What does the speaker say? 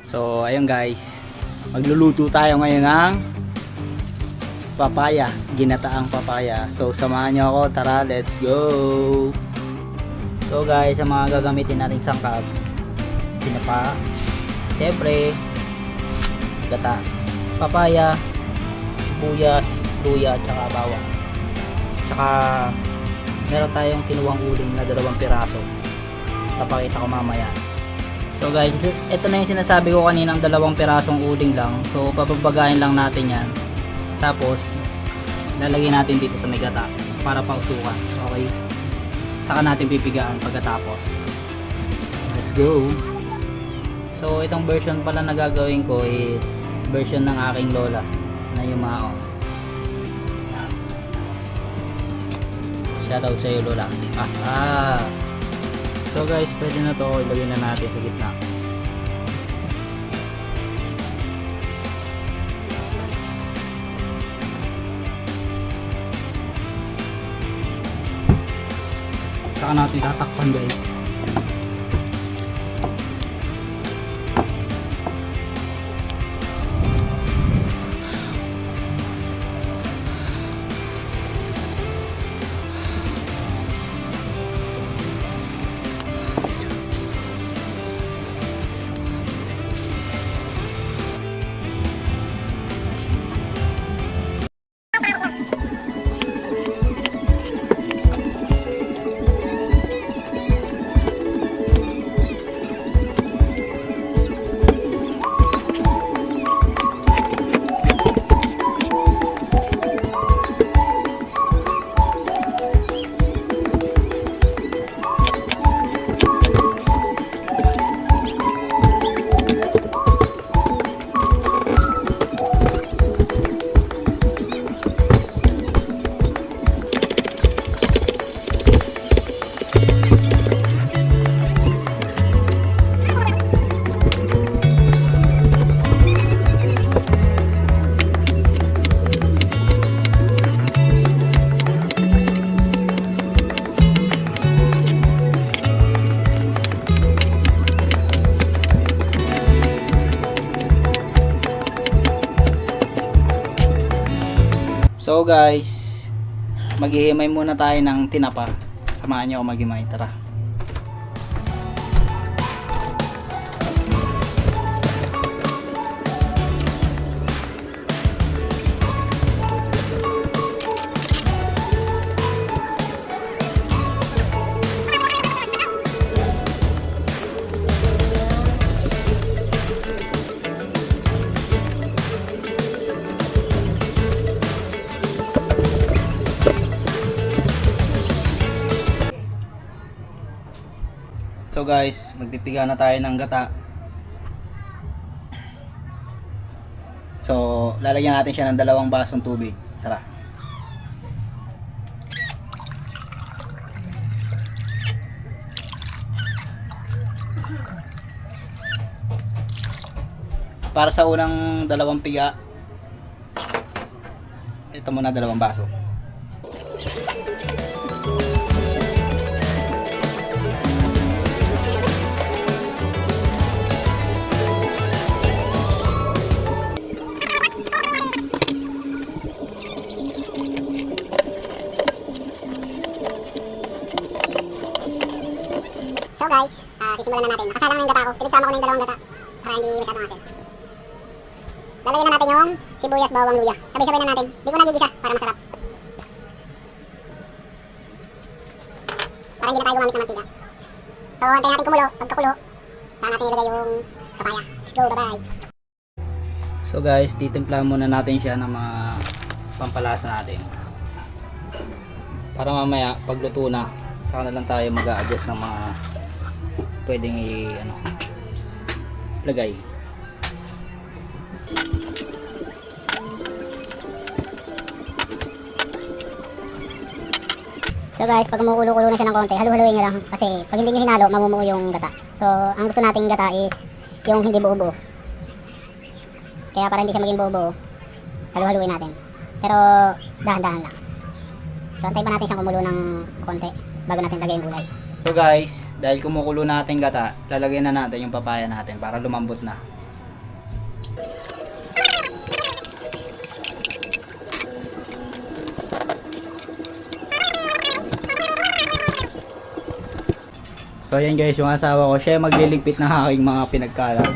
So, ayun guys. Magluluto tayo ngayon ng papaya, ginataang papaya. So, samahan nyo ako. Tara, let's go! So guys, ang mga gagamitin nating sangkap, tinapa, siyempre, gata, papaya, sibuyas, luya, tsaka bawang. Tsaka, meron tayong kinuwang uling na 2 piraso. Papakita ko mamaya. So guys, ito na yung sinasabi ko kaninang 2 pirasong uling lang. So, papabagayin lang natin yan. Tapos, lalagyan natin dito sa may gata para pausukan. Okay? Saka natin pipigaan pagkatapos. Let's go! So, itong version pala na gagawin ko is version ng aking lola na yumao. Shoutout sa iyo, lola. So guys, pwede na to. Ilagay na natin sa gitna. Saka natin tatakpan guys. So guys, maghihimay muna tayo ng tinapa. Samahan niyo ako maghimay, tara. So guys, magpipiga na tayo ng gata. So, lalagyan natin siya ng 2 basong tubig. Tara. Para sa unang 2 piga, ito muna 2 baso. So guys, sisimulan na natin. Nakasalang na yung gata ko. Pinagsama ko na yung 2 gata para hindi masyadong asin. Lalagyan na natin yung sibuyas, bawang, luya. Sabay-sabay na natin. Hindi ko nagigisa para masarap. Para hindi na tayo gumamit ng mantika. So, antayin natin kumulo. Pagkakulo, saan natin ilagay yung papaya. Let's go, bye-bye. So guys, titimpla muna natin siya ng mga pampalasa natin. Para mamaya, pagluto na, saka na lang tayo mag-a-adjust ng mga pwedeng lagay. So guys, pag kumukulo-kulo na siya ng konti, halu-haluin nyo lang. Kasi pag hindi nyo hinalo, mamumuo yung gata. So, ang gusto nating gata is yung hindi buo-buo. Kaya para hindi siya maging buo-buo, halu-haluin natin. Pero, dahan-dahan lang. So, antayin pa natin siyang kumulo ng konti bago natin lagay yung gulay. So guys, dahil kumukulo natin gata, lalagyan na natin yung papaya natin para lumambot na. So yan guys, yung asawa ko, siya yung magliligpit ng aking mga pinagkalat.